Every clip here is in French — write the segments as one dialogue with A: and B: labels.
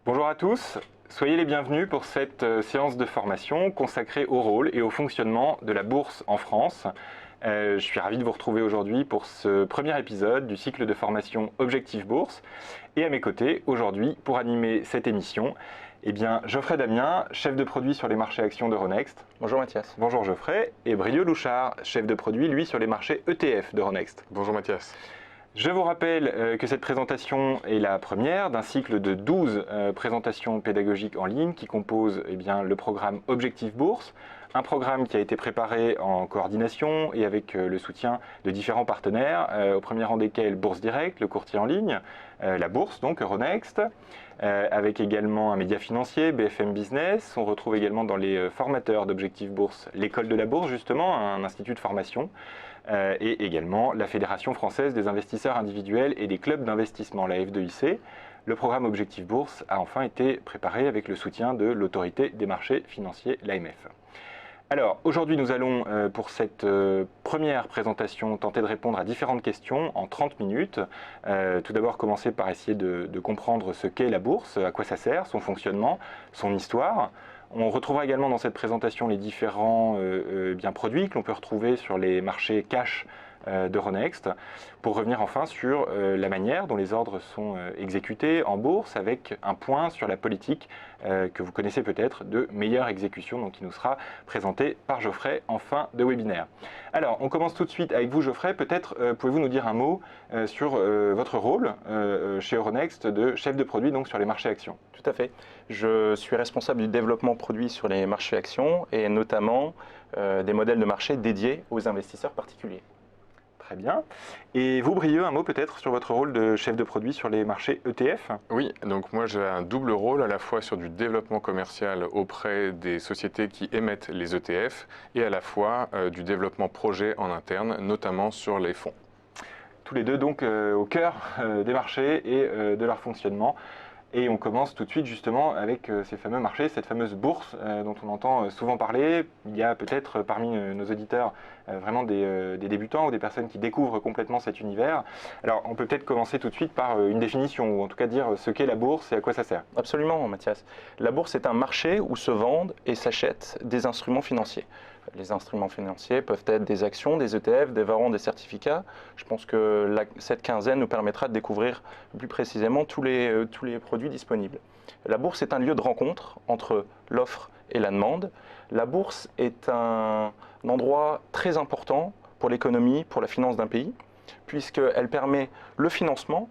A: Bonjour à tous, soyez les bienvenus pour cette séance de formation consacrée au rôle et au fonctionnement de la bourse en France. Je suis ravi de vous retrouver aujourd'hui pour ce premier épisode du cycle de formation Objectif Bourse. Et à mes côtés, aujourd'hui, pour animer cette émission, Geoffrey Damien, chef de produit sur les marchés actions d'Euronext.
B: Bonjour Mathias.
A: Bonjour Geoffrey. Et Brieux Louchard, chef de produit, lui, sur les marchés ETF d'Euronext.
C: Bonjour Mathias.
A: Je vous rappelle que cette présentation est la première d'un cycle de 12 présentations pédagogiques en ligne qui composent le programme Objectif Bourse, un programme qui a été préparé en coordination et avec le soutien de différents partenaires, au premier rang desquels Bourse Direct, le courtier en ligne, la bourse, donc Euronext, avec également un média financier, BFM Business. On retrouve également dans les formateurs d'Objectif Bourse l'école de la bourse, justement, un institut de formation, et également la Fédération française des investisseurs individuels et des clubs d'investissement, la F2IC. Le programme Objectif Bourse a enfin été préparé avec le soutien de l'autorité des marchés financiers, l'AMF. Alors, aujourd'hui, nous allons, pour cette première présentation, tenter de répondre à différentes questions en 30 minutes. Tout d'abord, commencer par essayer de comprendre ce qu'est la bourse, à quoi ça sert, son fonctionnement, son histoire. On retrouvera également dans cette présentation les différents produits que l'on peut retrouver sur les marchés cash d'Euronext, pour revenir enfin sur la manière dont les ordres sont exécutés en bourse, avec un point sur la politique que vous connaissez peut-être de meilleure exécution, donc qui nous sera présenté par Geoffrey en fin de webinaire. Alors, on commence tout de suite avec vous Geoffrey. Peut-être pouvez-vous nous dire un mot sur votre rôle chez Euronext de chef de produit donc sur les marchés actions?
B: Tout à fait. Je suis responsable du développement produit sur les marchés actions et notamment des modèles de marché dédiés aux investisseurs particuliers.
A: Très bien. Et vous, Brieux, un mot peut-être sur votre rôle de chef de produit sur les marchés ETF?
C: Oui, donc moi j'ai un double rôle, à la fois sur du développement commercial auprès des sociétés qui émettent les ETF et à la fois du développement projet en interne, notamment sur les fonds.
A: Tous les deux donc au cœur des marchés et de leur fonctionnement. Et on commence tout de suite justement avec ces fameux marchés, cette fameuse bourse dont on entend souvent parler. Il y a peut-être parmi nos auditeurs vraiment des débutants ou des personnes qui découvrent complètement cet univers. Alors on peut peut-être commencer tout de suite par une définition, ou en tout cas dire ce qu'est la bourse et à quoi ça sert.
B: Absolument Mathias. La bourse est un marché où se vendent et s'achètent des instruments financiers. Les instruments financiers peuvent être des actions, des ETF, des warrants, des certificats. Je pense que cette quinzaine nous permettra de découvrir plus précisément tous les produits disponibles. La bourse est un lieu de rencontre entre l'offre et la demande. La bourse est un endroit très important pour l'économie, pour la finance d'un pays, puisqu'elle permet le financement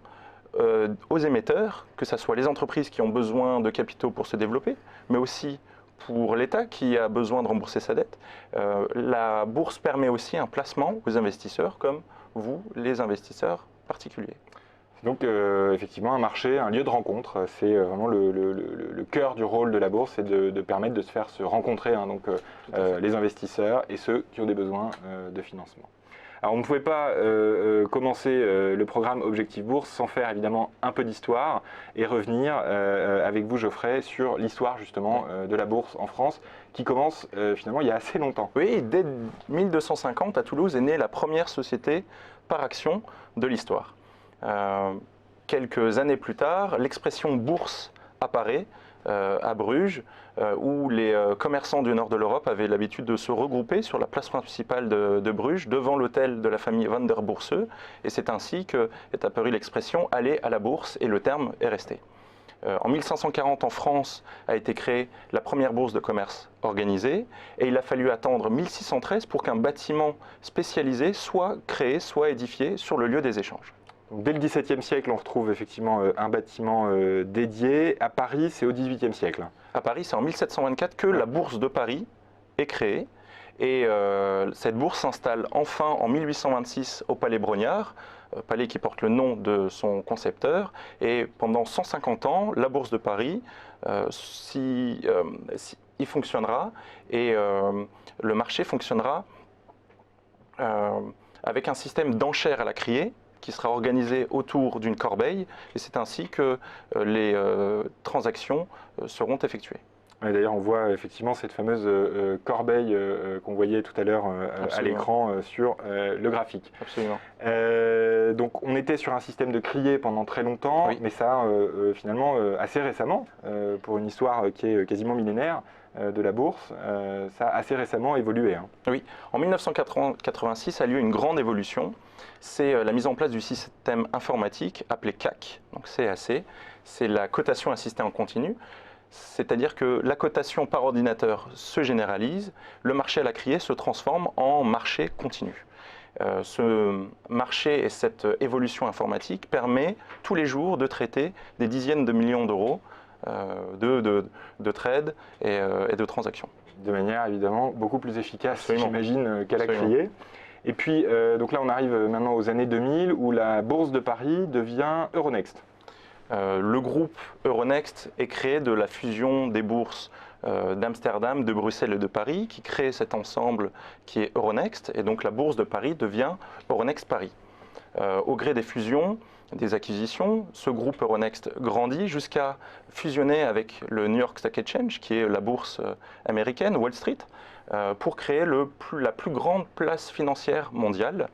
B: aux émetteurs, que ce soit les entreprises qui ont besoin de capitaux pour se développer, mais aussi pour l'État qui a besoin de rembourser sa dette. La bourse permet aussi un placement aux investisseurs comme vous, les investisseurs particuliers.
A: Donc effectivement un marché, un lieu de rencontre, c'est vraiment le cœur du rôle de la bourse, c'est de permettre de se faire se rencontrer les investisseurs et ceux qui ont des besoins de financement. Alors on ne pouvait pas commencer le programme Objectif Bourse sans faire évidemment un peu d'histoire et revenir avec vous Geoffrey sur l'histoire justement de la bourse en France qui commence finalement il y a assez longtemps.
B: Oui, dès 1250 à Toulouse est née la première société par action de l'histoire. Quelques années plus tard, l'expression bourse apparaît à Bruges, où les commerçants du nord de l'Europe avaient l'habitude de se regrouper sur la place principale de Bruges, devant l'hôtel de la famille Van der Boorsche, et c'est ainsi qu'est apparue l'expression « aller à la bourse » et le terme est resté. En 1540, en France, a été créée la première bourse de commerce organisée, et il a fallu attendre 1613 pour qu'un bâtiment spécialisé soit créé, soit édifié sur le lieu des échanges.
A: Donc, dès le XVIIe siècle, on retrouve effectivement un bâtiment dédié. À Paris, c'est au XVIIIe siècle.
B: À Paris, c'est en 1724 que la bourse de Paris est créée. Et cette bourse s'installe enfin en 1826 au Palais Brognard, palais qui porte le nom de son concepteur. Et pendant 150 ans, la bourse de Paris y fonctionnera et le marché fonctionnera avec un système d'enchères à la criée qui sera organisé autour d'une corbeille, et c'est ainsi que les transactions seront effectuées.
A: Ouais, d'ailleurs, on voit effectivement cette fameuse corbeille qu'on voyait tout à l'heure à l'écran sur le graphique.
B: Absolument.
A: Donc, on était sur un système de crier pendant très longtemps,
B: Oui.
A: mais ça, finalement, assez récemment, pour une histoire qui est quasiment millénaire de la bourse, ça a assez récemment évolué. Hein.
B: Oui, en 1986 a lieu une grande évolution. C'est la mise en place du système informatique appelé CAC, donc CAC. C'est la cotation assistée en continu. C'est-à-dire que la cotation par ordinateur se généralise, le marché à la criée se transforme en marché continu. Ce marché et cette évolution informatique permet tous les jours de traiter des dizaines de millions d'euros de trades et de transactions.
A: De manière évidemment beaucoup plus efficace,
B: Absolument.
A: j'imagine, qu'à la
B: Absolument.
A: criée. Et puis, donc là, on arrive maintenant aux années 2000 où la bourse de Paris devient Euronext.
B: Le groupe Euronext est créé de la fusion des bourses d'Amsterdam, de Bruxelles et de Paris, qui crée cet ensemble qui est Euronext, et donc la bourse de Paris devient Euronext Paris. Au gré des fusions, des acquisitions, ce groupe Euronext grandit jusqu'à fusionner avec le New York Stock Exchange, qui est la bourse américaine, Wall Street, pour créer la plus grande place financière mondiale.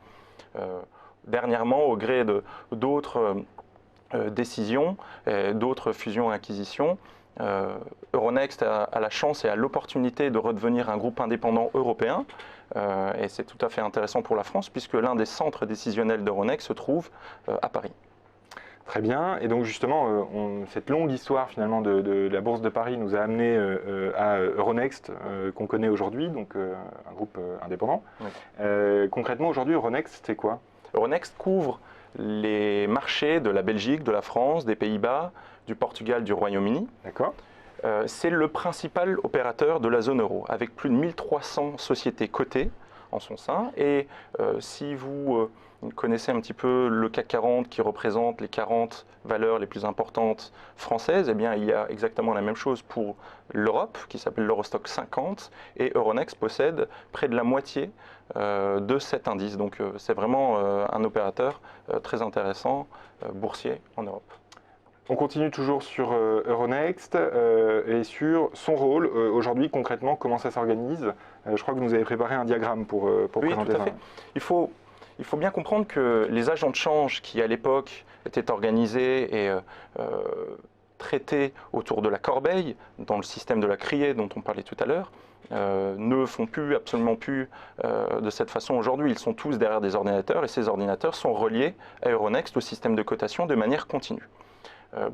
B: Dernièrement, au gré d'autres décisions, d'autres fusions et acquisitions, Euronext a la chance et a l'opportunité de redevenir un groupe indépendant européen. Et c'est tout à fait intéressant pour la France puisque l'un des centres décisionnels d'Euronext se trouve à Paris.
A: Très bien. Et donc justement, cette longue histoire finalement de la Bourse de Paris nous a amené à Euronext qu'on connaît aujourd'hui, donc un groupe indépendant. Oui. Concrètement, aujourd'hui, Euronext, c'est quoi?
B: Euronext couvre les marchés de la Belgique, de la France, des Pays-Bas, du Portugal, du Royaume-Uni.
A: D'accord.
B: C'est le principal opérateur de la zone euro, avec plus de 1300 sociétés cotées en son sein. Et si vous connaissez un petit peu le CAC 40 qui représente les 40 valeurs les plus importantes françaises, eh bien, il y a exactement la même chose pour l'Europe, qui s'appelle l'Eurostock 50, et Euronext possède près de la moitié de cet indice. Donc c'est vraiment un opérateur très intéressant, boursier en Europe.
A: On continue toujours sur Euronext et sur son rôle. Aujourd'hui, concrètement, comment ça s'organise? Je crois que vous nous avez préparé un diagramme pour présenter ça.
B: Oui, tout à fait. Il faut bien comprendre que les agents de change qui, à l'époque, étaient organisés et traités autour de la corbeille, dans le système de la criée dont on parlait tout à l'heure, ne font plus, absolument plus de cette façon aujourd'hui. Ils sont tous derrière des ordinateurs et ces ordinateurs sont reliés à Euronext, au système de cotation, de manière continue.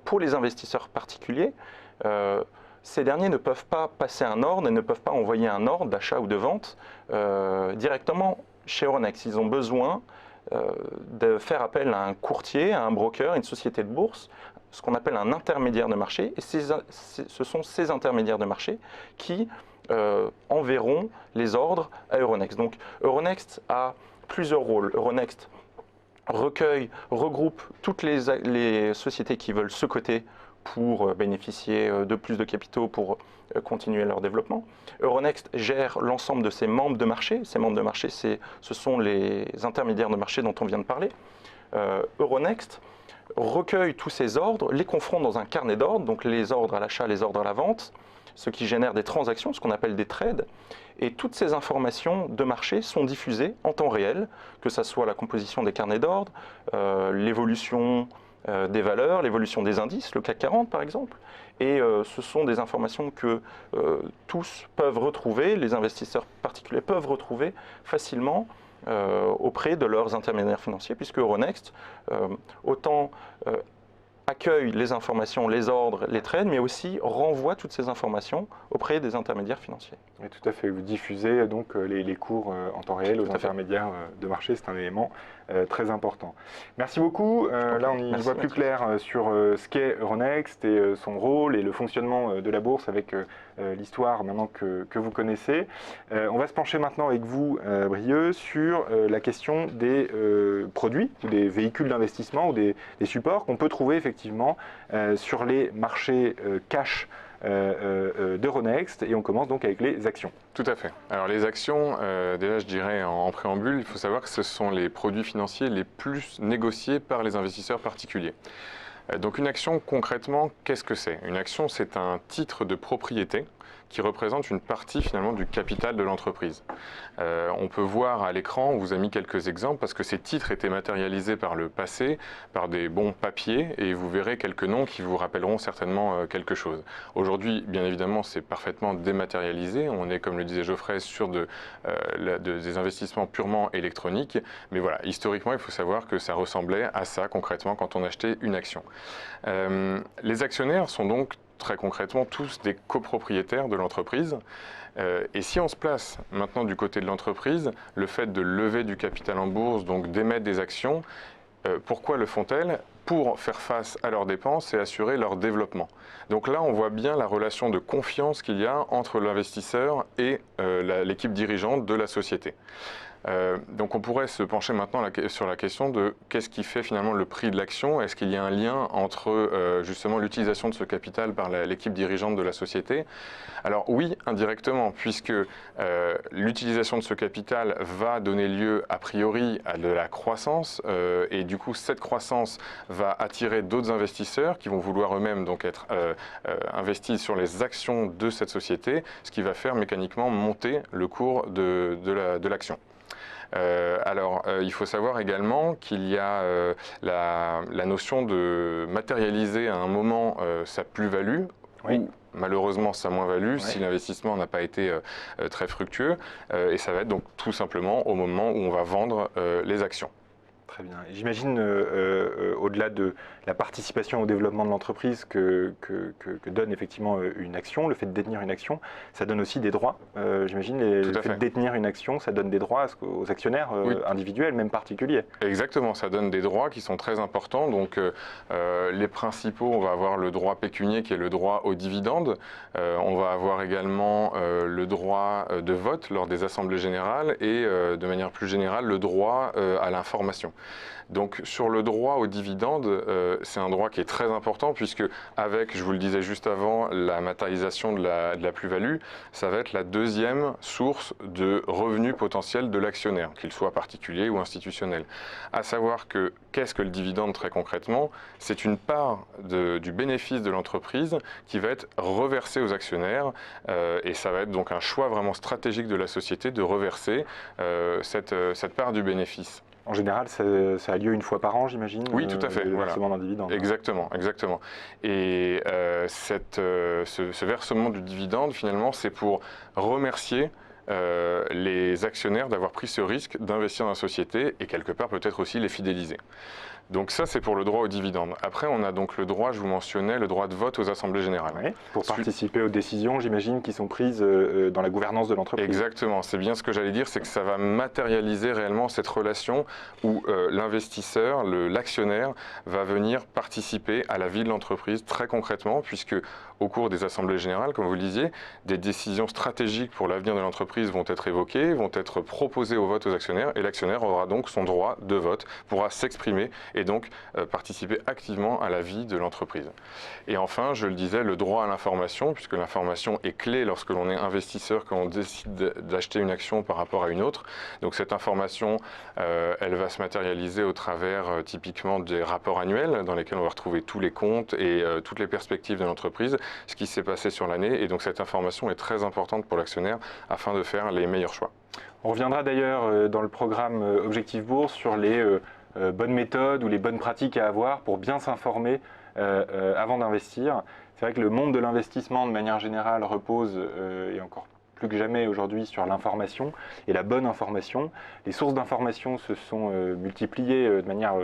B: Pour les investisseurs particuliers, ces derniers ne peuvent pas passer un ordre et ne peuvent pas envoyer un ordre d'achat ou de vente directement chez Euronext. Ils ont besoin de faire appel à un courtier, à un broker, une société de bourse, ce qu'on appelle un intermédiaire de marché. Et ce sont ces intermédiaires de marché qui enverront les ordres à Euronext. Donc Euronext a plusieurs rôles. Euronext recueille, regroupe toutes les sociétés qui veulent se coter pour bénéficier de plus de capitaux pour continuer leur développement. Euronext gère l'ensemble de ses membres de marché. Ces membres de marché, ce sont les intermédiaires de marché dont on vient de parler. Euronext recueille tous ces ordres, les confronte dans un carnet d'ordres, donc les ordres à l'achat, les ordres à la vente, ce qui génère des transactions, ce qu'on appelle des trades. Et toutes ces informations de marché sont diffusées en temps réel, que ce soit la composition des carnets d'ordre, l'évolution des valeurs, l'évolution des indices, le CAC 40 par exemple. Et ce sont des informations que tous peuvent retrouver, les investisseurs particuliers peuvent retrouver facilement auprès de leurs intermédiaires financiers, puisque Euronext autant accueille les informations, les ordres, les trades, mais aussi renvoie toutes ces informations auprès des intermédiaires financiers.
A: Oui, tout à fait. Vous diffusez donc les cours en temps réel aux intermédiaires de marché. C'est un élément très important. Merci beaucoup. Là, on y voit plus clair sur ce qu'est Euronext et son rôle et le fonctionnement de la bourse avec l'histoire maintenant que vous connaissez. On va se pencher maintenant avec vous, Brieux, sur la question des produits ou des véhicules d'investissement ou des supports qu'on peut trouver effectivement sur les marchés cash d'Euronext, et on commence donc avec les actions.
C: Tout à fait. Alors les actions, déjà je dirais en préambule, il faut savoir que ce sont les produits financiers les plus négociés par les investisseurs particuliers. Donc une action concrètement, qu'est-ce que c'est? Une action, c'est un titre de propriété qui représente une partie finalement du capital de l'entreprise. On peut voir à l'écran, on vous a mis quelques exemples parce que ces titres étaient matérialisés par le passé, par des bons papiers, et vous verrez quelques noms qui vous rappelleront certainement quelque chose. Aujourd'hui, bien évidemment, c'est parfaitement dématérialisé. On est, comme le disait Geoffrey, sur des investissements purement électroniques. Mais voilà, historiquement, il faut savoir que ça ressemblait à ça concrètement quand on achetait une action. Les actionnaires sont donc très concrètement tous des copropriétaires de l'entreprise. Et si on se place maintenant du côté de l'entreprise, le fait de lever du capital en bourse, donc d'émettre des actions, pourquoi le font-elles? Pour faire face à leurs dépenses et assurer leur développement. Donc là, on voit bien la relation de confiance qu'il y a entre l'investisseur et l'équipe dirigeante de la société. Donc on pourrait se pencher maintenant sur la question de qu'est-ce qui fait finalement le prix de l'action. Est-ce qu'il y a un lien entre justement l'utilisation de ce capital par l'équipe dirigeante de la société? Alors oui, indirectement, puisque l'utilisation de ce capital va donner lieu a priori à de la croissance et du coup cette croissance va attirer d'autres investisseurs qui vont vouloir eux-mêmes donc être investis sur les actions de cette société, ce qui va faire mécaniquement monter le cours de l'action. Il faut savoir également qu'il y a la notion de matérialiser à un moment sa plus-value,
A: oui,
C: ou malheureusement sa moins-value,
A: oui,
C: si l'investissement n'a pas été très fructueux, et ça va être donc tout simplement au moment où on va vendre les actions.
A: Très bien. J'imagine, au-delà de la participation au développement de l'entreprise que donne effectivement une action, le fait de détenir une action, ça donne aussi des droits. J'imagine, le fait de détenir une action, ça donne des droits aux actionnaires oui, individuels, même particuliers.
C: Exactement, ça donne des droits qui sont très importants. Donc, les principaux, on va avoir le droit pécunier qui est le droit aux dividendes. On va avoir également le droit de vote lors des assemblées générales et de manière plus générale, le droit à l'information. Donc sur le droit aux dividendes, c'est un droit qui est très important puisque avec, je vous le disais juste avant, la matérialisation de la plus-value, ça va être la deuxième source de revenus potentiels de l'actionnaire, qu'il soit particulier ou institutionnel. À savoir que qu'est-ce que le dividende très concrètement? C'est une part du bénéfice de l'entreprise qui va être reversée aux actionnaires et ça va être donc un choix vraiment stratégique de la société de reverser cette part du bénéfice.
A: En général, ça a lieu une fois par an, j'imagine.
C: Oui, tout à fait.
A: Le
C: voilà.
A: versement d'un dividende.
C: Exactement, exactement. Et ce versement du dividende, finalement, c'est pour remercier les actionnaires d'avoir pris ce risque d'investir dans la société et quelque part peut-être aussi les fidéliser. Donc ça, c'est pour le droit aux dividendes. Après, on a donc le droit, je vous mentionnais, le droit de vote aux assemblées générales.
A: Oui, pour participer aux décisions, j'imagine, qui sont prises dans la gouvernance de l'entreprise.
C: Exactement, c'est bien ce que j'allais dire, c'est que ça va matérialiser réellement cette relation où l'investisseur, l'actionnaire, va venir participer à la vie de l'entreprise très concrètement, puisque au cours des assemblées générales, comme vous le disiez, des décisions stratégiques pour l'avenir de l'entreprise vont être évoquées, vont être proposées au vote aux actionnaires, et l'actionnaire aura donc son droit de vote, pourra s'exprimer et donc participer activement à la vie de l'entreprise. Et enfin, je le disais, le droit à l'information, puisque l'information est clé lorsque l'on est investisseur, quand on décide d'acheter une action par rapport à une autre. Donc cette information, elle va se matérialiser au travers typiquement des rapports annuels dans lesquels on va retrouver tous les comptes et toutes les perspectives de l'entreprise, ce qui s'est passé sur l'année. Et donc cette information est très importante pour l'actionnaire afin de faire les meilleurs choix.
A: On reviendra d'ailleurs dans le programme Objectif Bourse sur les bonnes méthodes ou les bonnes pratiques à avoir pour bien s'informer avant d'investir. C'est vrai que le monde de l'investissement de manière générale repose, et encore plus que jamais aujourd'hui, sur l'information et la bonne information. Les sources d'information se sont multipliées de manière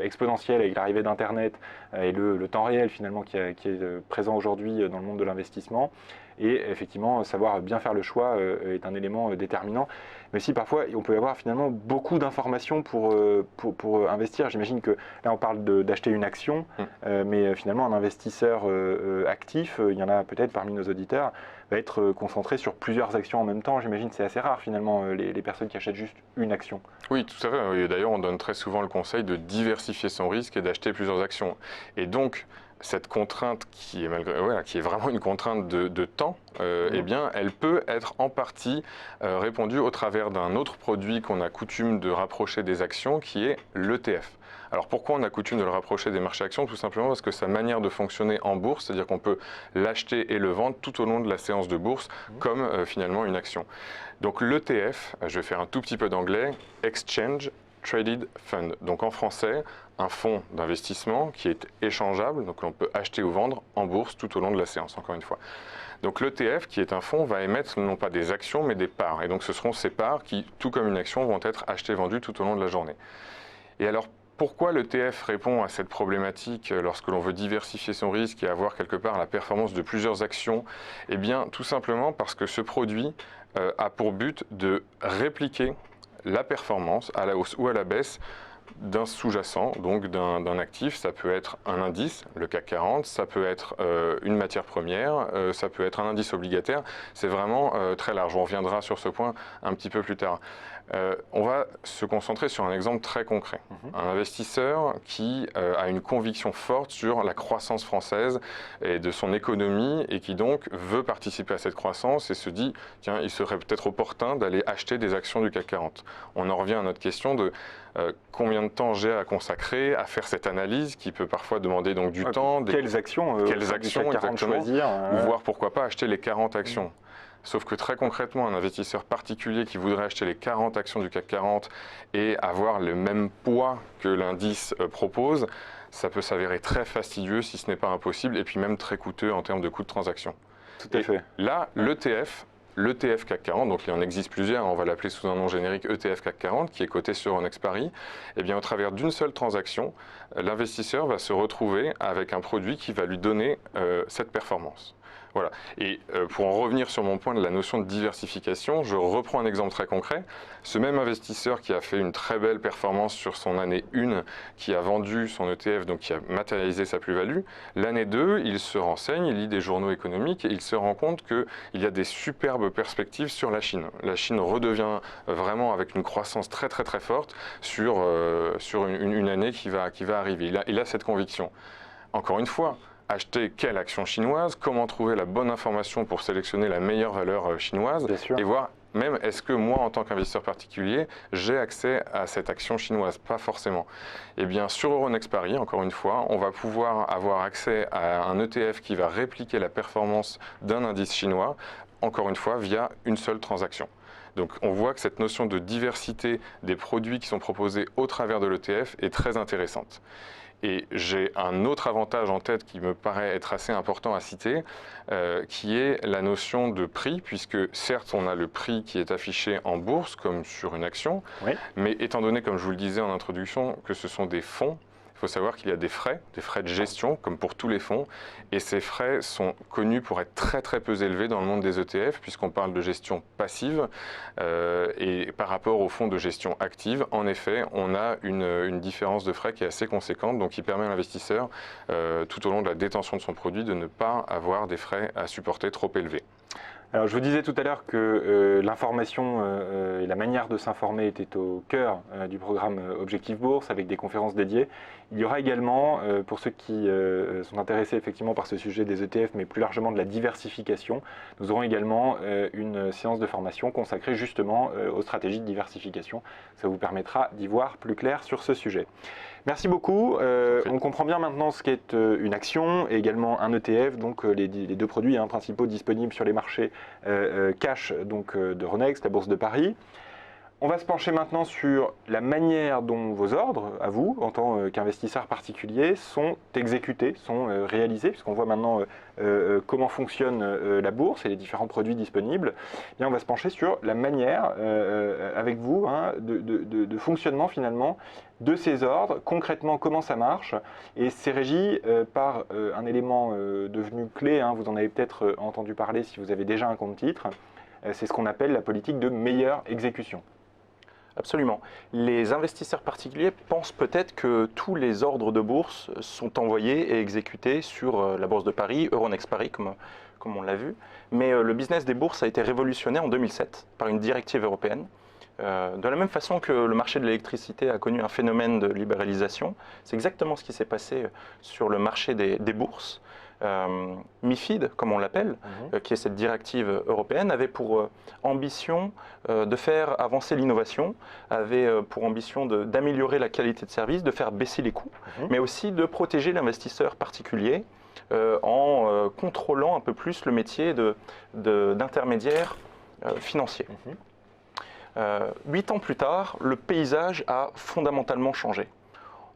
A: exponentielle avec l'arrivée d'Internet et le temps réel finalement qui est présent aujourd'hui dans le monde de l'investissement. Et effectivement, savoir bien faire le choix est un élément déterminant. Mais aussi, parfois, on peut avoir finalement beaucoup d'informations pour investir. J'imagine que là, on parle d'acheter une action, mais finalement, un investisseur actif, il y en a peut-être parmi nos auditeurs, va être concentré sur plusieurs actions en même temps. J'imagine que c'est assez rare, finalement, les personnes qui achètent juste une action.
C: Oui, tout à fait. D'ailleurs, on donne très souvent le conseil de diversifier son risque et d'acheter plusieurs actions. Et donc, cette contrainte qui est vraiment une contrainte de temps, eh bien, elle peut être en partie répondue au travers d'un autre produit qu'on a coutume de rapprocher des actions, qui est l'ETF. Alors pourquoi on a coutume de le rapprocher des marchés actions? Tout simplement parce que sa manière de fonctionner en bourse, c'est-à-dire qu'on peut l'acheter et le vendre tout au long de la séance de bourse, comme finalement une action. Donc l'ETF, je vais faire un tout petit peu d'anglais, Exchange Traded Fund. Donc en français, un fonds d'investissement qui est échangeable, donc on peut acheter ou vendre en bourse tout au long de la séance, encore une fois. Donc l'ETF, qui est un fonds, va émettre non pas des actions, mais des parts. Et donc ce seront ces parts qui, tout comme une action, vont être achetées et vendues tout au long de la journée. Et alors, pourquoi l'ETF répond à cette problématique lorsque l'on veut diversifier son risque et avoir quelque part la performance de plusieurs actions? Eh bien, tout simplement parce que ce produit a pour but de répliquer la performance à la hausse ou à la baisse d'un sous-jacent, donc d'un actif. Ça peut être un indice, le CAC 40, ça peut être une matière première, ça peut être un indice obligataire. C'est vraiment très large. On reviendra sur ce point un petit peu plus tard. On va se concentrer sur un exemple très concret. Un investisseur qui a une conviction forte sur la croissance française et de son économie et qui donc veut participer à cette croissance et se dit, tiens, il serait peut-être opportun d'aller acheter des actions du CAC 40. On en revient à notre question de combien de temps j'ai à consacrer à faire cette analyse qui peut parfois demander donc du temps.
A: Quelles actions
C: exactement,
A: choisir,
C: ou voire pourquoi pas acheter les 40 actions. Sauf que très concrètement, un investisseur particulier qui voudrait acheter les 40 actions du CAC 40 et avoir le même poids que l'indice propose, ça peut s'avérer très fastidieux si ce n'est pas impossible et puis même très coûteux en termes de coût de transaction.
A: Tout à fait.
C: Là, l'ETF CAC 40, donc il en existe plusieurs, on va l'appeler sous un nom générique ETF CAC 40, qui est coté sur Euronext Paris, et bien au travers d'une seule transaction, l'investisseur va se retrouver avec un produit qui va lui donner cette performance. Voilà. Et pour en revenir sur mon point de la notion de diversification, je reprends un exemple très concret. Ce même investisseur qui a fait une très belle performance sur son année 1, qui a vendu son ETF, donc qui a matérialisé sa plus-value, l'année 2, il se renseigne, il lit des journaux économiques et il se rend compte qu'il y a des superbes perspectives sur la Chine. La Chine redevient vraiment avec une croissance très très très forte sur une année qui va arriver. Il a cette conviction. Encore une fois, acheter quelle action chinoise, comment trouver la bonne information pour sélectionner la meilleure valeur chinoise et voir même est-ce que moi en tant qu'investisseur particulier j'ai accès à cette action chinoise, pas forcément. Eh bien sur Euronext Paris, encore une fois, on va pouvoir avoir accès à un ETF qui va répliquer la performance d'un indice chinois, encore une fois via une seule transaction. Donc on voit que cette notion de diversité des produits qui sont proposés au travers de l'ETF est très intéressante. Et j'ai un autre avantage en tête qui me paraît être assez important à citer, qui est la notion de prix, puisque certes on a le prix qui est affiché en bourse comme sur une action, mais étant donné, comme je vous le disais en introduction, que ce sont des fonds, il faut savoir qu'il y a des frais de gestion, comme pour tous les fonds, et ces frais sont connus pour être très très peu élevés dans le monde des ETF, puisqu'on parle de gestion passive, et par rapport aux fonds de gestion active, en effet, on a une différence de frais qui est assez conséquente, donc qui permet à l'investisseur, tout au long de la détention de son produit, de ne pas avoir des frais à supporter trop élevés.
A: Alors, je vous disais tout à l'heure que l'information et la manière de s'informer étaient au cœur du programme Objectif Bourse avec des conférences dédiées. Il y aura également, pour ceux qui sont intéressés effectivement par ce sujet des ETF, mais plus largement de la diversification, nous aurons également une séance de formation consacrée justement aux stratégies de diversification. Ça vous permettra d'y voir plus clair sur ce sujet. Merci beaucoup. On comprend bien maintenant ce qu'est une action et également un ETF, donc les deux produits principaux disponibles sur les marchés cash donc, de Euronext, la Bourse de Paris. On va se pencher maintenant sur la manière dont vos ordres, à vous, en tant qu'investisseurs particuliers, sont exécutés, sont réalisés, puisqu'on voit maintenant comment fonctionne la bourse et les différents produits disponibles. Eh bien, on va se pencher sur la manière, avec vous, de fonctionnement finalement de ces ordres, concrètement comment ça marche, et c'est régi par un élément devenu clé, vous en avez peut-être entendu parler si vous avez déjà un compte titre, c'est ce qu'on appelle la politique de meilleure exécution.
B: Absolument. Les investisseurs particuliers pensent peut-être que tous les ordres de bourse sont envoyés et exécutés sur la Bourse de Paris, Euronext Paris, comme on l'a vu. Mais le business des bourses a été révolutionné en 2007 par une directive européenne. De la même façon que le marché de l'électricité a connu un phénomène de libéralisation, c'est exactement ce qui s'est passé sur le marché des bourses. MIFID, comme on l'appelle, qui est cette directive européenne, avait pour ambition de faire avancer l'innovation, avait pour ambition d'améliorer la qualité de service, de faire baisser les coûts, mais aussi de protéger l'investisseur particulier en contrôlant un peu plus le métier d'intermédiaire financier. 8 ans plus tard, le paysage a fondamentalement changé.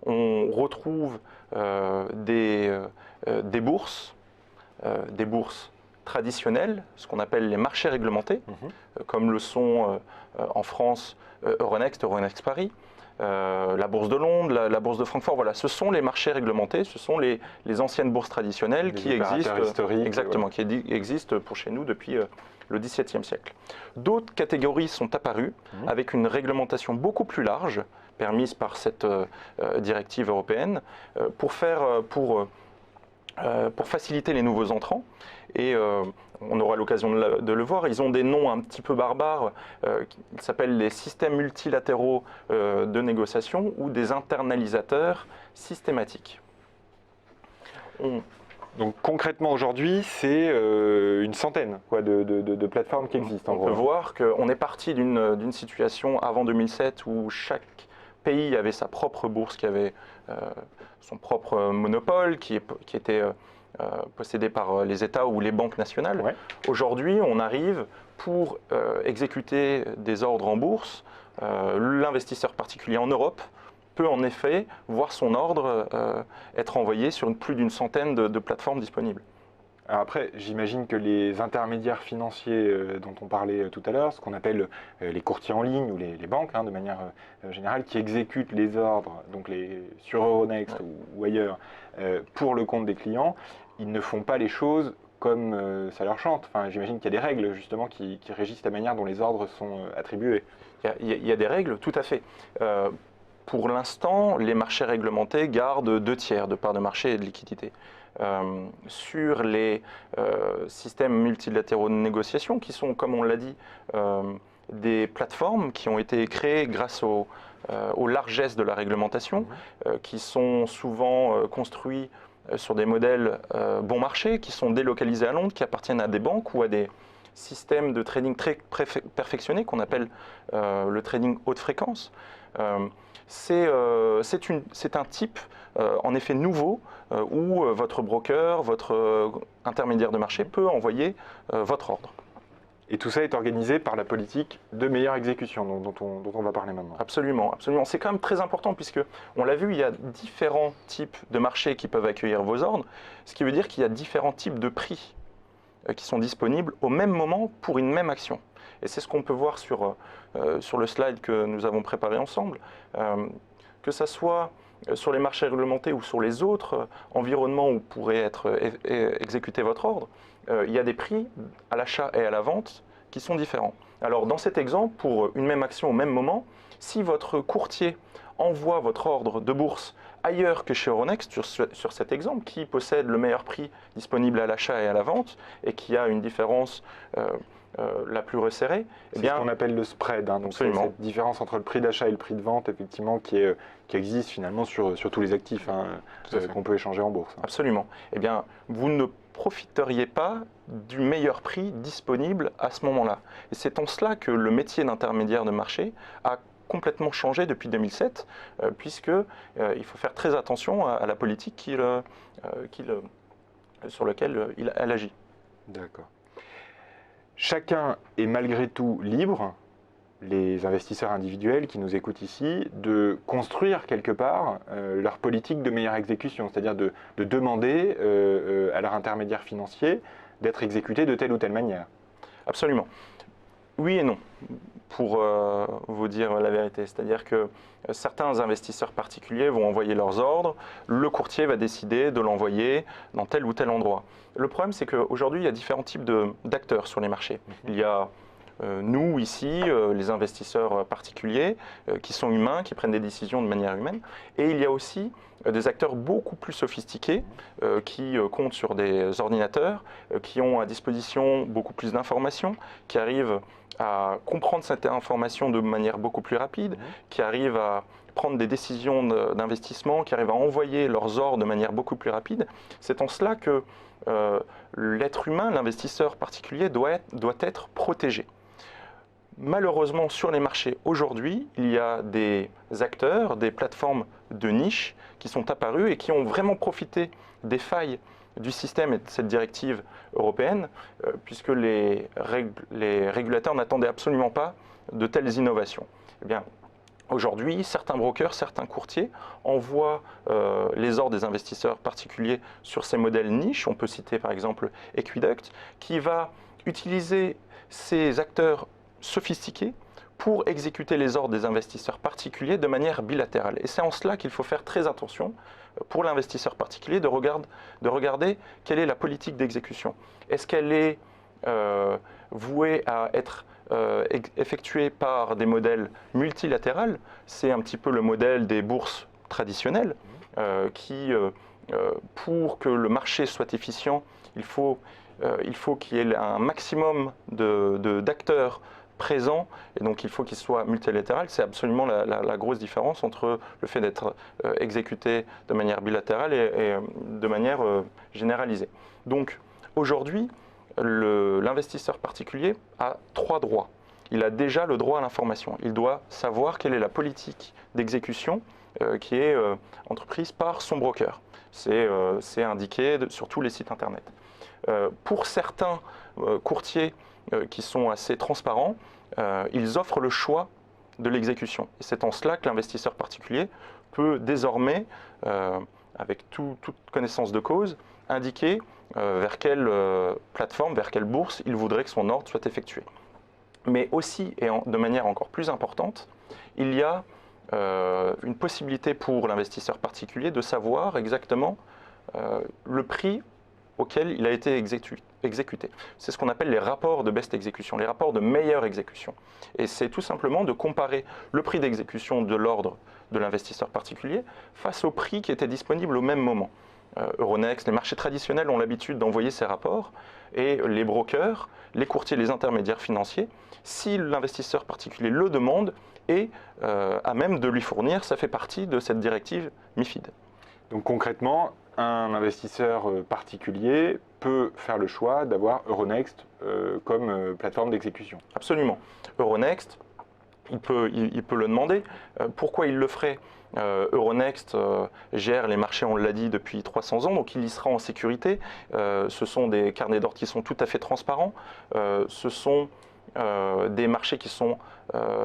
B: On retrouve des bourses traditionnelles, ce qu'on appelle les marchés réglementés, comme le sont en France Euronext, Euronext Paris, la bourse de Londres, la bourse de Francfort. Voilà, ce sont les marchés réglementés, ce sont les anciennes bourses traditionnelles qui existent, qui existent pour chez nous depuis le XVIIe siècle. D'autres catégories sont apparues avec une réglementation beaucoup plus large, permise par cette directive européenne, pour faciliter les nouveaux entrants. Et on aura l'occasion de le voir, ils ont des noms un petit peu barbares, qui s'appellent les systèmes multilatéraux de négociation ou des internalisateurs systématiques.
A: Donc concrètement aujourd'hui, c'est une centaine de plateformes qui existent.
B: On peut voir qu'on est parti d'une situation avant 2007 où chaque pays avait sa propre bourse, qui avait son propre monopole, qui était possédé par les États ou les banques nationales. Ouais. Aujourd'hui, on arrive pour exécuter des ordres en bourse. L'investisseur particulier en Europe peut en effet voir son ordre être envoyé sur plus d'une centaine de plateformes disponibles.
A: Alors après, j'imagine que les intermédiaires financiers dont on parlait tout à l'heure, ce qu'on appelle les courtiers en ligne ou les banques, de manière générale, qui exécutent les ordres, donc sur Euronext ou ailleurs, pour le compte des clients, ils ne font pas les choses comme ça leur chante. Enfin, j'imagine qu'il y a des règles justement qui régissent la manière dont les ordres sont attribués.
B: Il y a des règles, tout à fait. Pour l'instant, les marchés réglementés gardent 2/3 de parts de marché et de liquidité. Sur les systèmes multilatéraux de négociation, qui sont, comme on l'a dit, des plateformes qui ont été créées grâce aux largesses de la réglementation, qui sont souvent construits sur des modèles bon marché, qui sont délocalisés à Londres, qui appartiennent à des banques ou à des systèmes de trading très perfectionnés qu'on appelle le trading haute fréquence. C'est un type en effet nouveau où votre broker, votre intermédiaire de marché peut envoyer votre ordre.
A: Et tout ça est organisé par la politique de meilleure exécution dont on va parler maintenant.
B: Absolument, absolument. C'est quand même très important puisque, on l'a vu, il y a différents types de marchés qui peuvent accueillir vos ordres, ce qui veut dire qu'il y a différents types de prix qui sont disponibles au même moment pour une même action. Et c'est ce qu'on peut voir sur le slide que nous avons préparé ensemble. Que ça soit sur les marchés réglementés ou sur les autres environnements où pourrait être exécuté votre ordre, il y a des prix à l'achat et à la vente qui sont différents. Alors dans cet exemple, pour une même action au même moment, si votre courtier envoie votre ordre de bourse ailleurs que chez Euronext, sur cet exemple, qui possède le meilleur prix disponible à l'achat et à la vente, et qui a une différence la plus resserrée,
A: c'est ce qu'on appelle le spread. Donc c'est cette différence entre le prix d'achat et le prix de vente, effectivement, qui existe finalement sur tous les actifs qu'on peut échanger en bourse.
B: Absolument. Eh bien, vous ne profiteriez pas du meilleur prix disponible à ce moment-là. Et c'est en cela que le métier d'intermédiaire de marché a complètement changé depuis 2007, puisqu'il faut faire très attention à la politique sur laquelle elle agit.
A: D'accord. Chacun est malgré tout libre, les investisseurs individuels qui nous écoutent ici, de construire quelque part leur politique de meilleure exécution, c'est-à-dire de demander à leur intermédiaire financier d'être exécuté de telle ou telle manière.
B: Absolument. Oui et non, pour vous dire la vérité. C'est-à-dire que certains investisseurs particuliers vont envoyer leurs ordres, le courtier va décider de l'envoyer dans tel ou tel endroit. Le problème, c'est qu'aujourd'hui, il y a différents types d'acteurs sur les marchés. Il y a nous, ici, les investisseurs particuliers, qui sont humains, qui prennent des décisions de manière humaine. Et il y a aussi des acteurs beaucoup plus sophistiqués, qui comptent sur des ordinateurs, qui ont à disposition beaucoup plus d'informations, qui arrivent à comprendre cette information de manière beaucoup plus rapide, qui arrivent à prendre des décisions d'investissement, qui arrivent à envoyer leurs ordres de manière beaucoup plus rapide. C'est en cela que l'être humain, l'investisseur particulier, doit être protégé. Malheureusement, sur les marchés aujourd'hui, il y a des acteurs, des plateformes de niche qui sont apparues et qui ont vraiment profité des failles du système et de cette directive européenne, puisque les régulateurs n'attendaient absolument pas de telles innovations. Eh bien, aujourd'hui, certains brokers, certains courtiers envoient les ordres des investisseurs particuliers sur ces modèles niches. On peut citer par exemple Equiduct, qui va utiliser ces acteurs sophistiqués pour exécuter les ordres des investisseurs particuliers de manière bilatérale. Et c'est en cela qu'il faut faire très attention pour l'investisseur particulier de regarder quelle est la politique d'exécution. Est-ce qu'elle est vouée à être effectuée par des modèles multilatéraux? C'est un petit peu le modèle des bourses traditionnelles qui, pour que le marché soit efficient, il faut qu'il y ait un maximum d'acteurs présents, et donc il faut qu'il soit multilatéral. C'est absolument la grosse différence entre le fait d'être exécuté de manière bilatérale et de manière généralisée. Donc aujourd'hui, l'investisseur particulier a 3 droits. Il a déjà le droit à l'information. Il doit savoir quelle est la politique d'exécution qui est entreprise par son broker. C'est indiqué sur tous les sites internet. Pour certains courtiers qui sont assez transparents, ils offrent le choix de l'exécution. Et c'est en cela que l'investisseur particulier peut désormais, avec toute connaissance de cause, indiquer vers quelle plateforme, vers quelle bourse il voudrait que son ordre soit effectué. Mais aussi, et de manière encore plus importante, il y a une possibilité pour l'investisseur particulier de savoir exactement le prix auquel il a été exécuté. C'est ce qu'on appelle les rapports de best exécution, les rapports de meilleure exécution. Et c'est tout simplement de comparer le prix d'exécution de l'ordre de l'investisseur particulier face au prix qui était disponible au même moment. Euronext, les marchés traditionnels ont l'habitude d'envoyer ces rapports, et les brokers, les courtiers, les intermédiaires financiers, si l'investisseur particulier le demande, est à même de lui fournir. Ça fait partie de cette directive MiFID.
A: Donc concrètement, un investisseur particulier peut faire le choix d'avoir Euronext comme plateforme d'exécution.
B: Absolument. Euronext, il peut le demander. Pourquoi il le ferait? Euronext gère les marchés, on l'a dit, depuis 300 ans, donc il y sera en sécurité. Ce sont des carnets d'ordre qui sont tout à fait transparents. Ce sont des marchés qui sont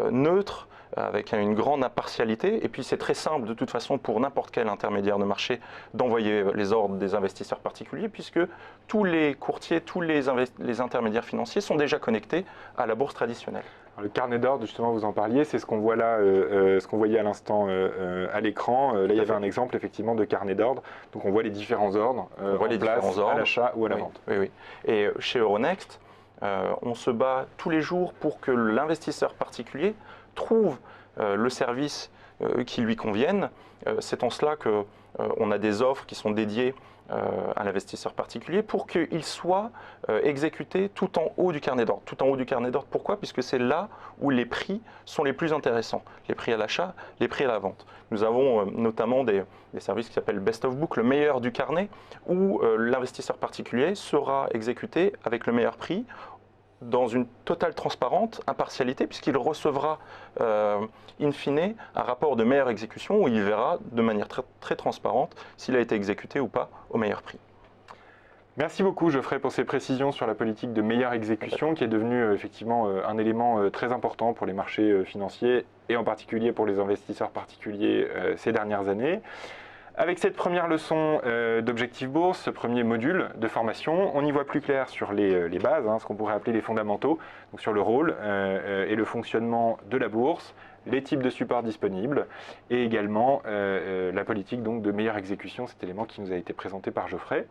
B: neutres, avec une grande impartialité. Et puis c'est très simple de toute façon pour n'importe quel intermédiaire de marché d'envoyer les ordres des investisseurs particuliers, puisque tous les courtiers, tous les intermédiaires financiers sont déjà connectés à la bourse traditionnelle.
A: Alors, le carnet d'ordre, justement, vous en parliez, c'est ce qu'on voit là, ce qu'on voyait à l'instant à l'écran. Là, il y avait un exemple effectivement de carnet d'ordre. Donc on voit les différents ordres à l'achat ou à la vente.
B: Oui, oui. Et chez Euronext, on se bat tous les jours pour que l'investisseur particulier trouve le service qui lui convienne. C'est en cela qu'on a des offres qui sont dédiées à l'investisseur particulier pour qu'il soit exécuté tout en haut du carnet d'ordre. Tout en haut du carnet d'ordre, pourquoi? Puisque c'est là où les prix sont les plus intéressants. Les prix à l'achat, les prix à la vente. Nous avons notamment des services qui s'appellent Best of Book, le meilleur du carnet, où l'investisseur particulier sera exécuté avec le meilleur prix, dans une totale transparente, impartialité, puisqu'il recevra in fine un rapport de meilleure exécution où il verra de manière très, très transparente s'il a été exécuté ou pas au meilleur prix.
A: Merci beaucoup Geoffrey pour ces précisions sur la politique de meilleure exécution qui est devenue effectivement un élément très important pour les marchés financiers et en particulier pour les investisseurs particuliers ces dernières années. Avec cette première leçon d'Objectif Bourse, ce premier module de formation, on y voit plus clair sur les bases, ce qu'on pourrait appeler les fondamentaux, donc sur le rôle et le fonctionnement de la bourse, les types de supports disponibles et également la politique donc, de meilleure exécution, cet élément qui nous a été présenté par Geoffrey.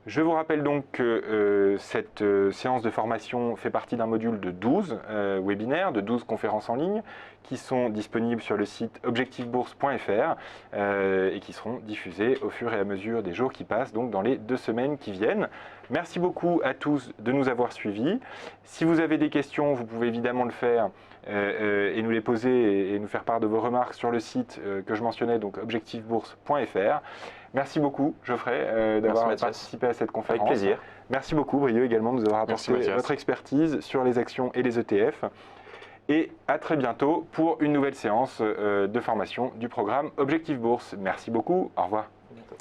A: Je vous rappelle donc que cette séance de formation fait partie d'un module de 12 webinaires, de 12 conférences en ligne qui sont disponibles sur le site objectifbourse.fr et qui seront diffusées au fur et à mesure des jours qui passent, donc dans les 2 semaines qui viennent. Merci beaucoup à tous de nous avoir suivis. Si vous avez des questions, vous pouvez évidemment le faire et nous les poser et nous faire part de vos remarques sur le site que je mentionnais, donc objectifbourse.fr. Merci beaucoup, Geoffrey, d'avoir participé à cette conférence.
B: Avec plaisir.
A: Merci beaucoup, Brieux, également, de nous avoir apporté votre expertise sur les actions et les ETF. Et à très bientôt pour une nouvelle séance de formation du programme Objectif Bourse. Merci beaucoup, au revoir.
B: À bientôt.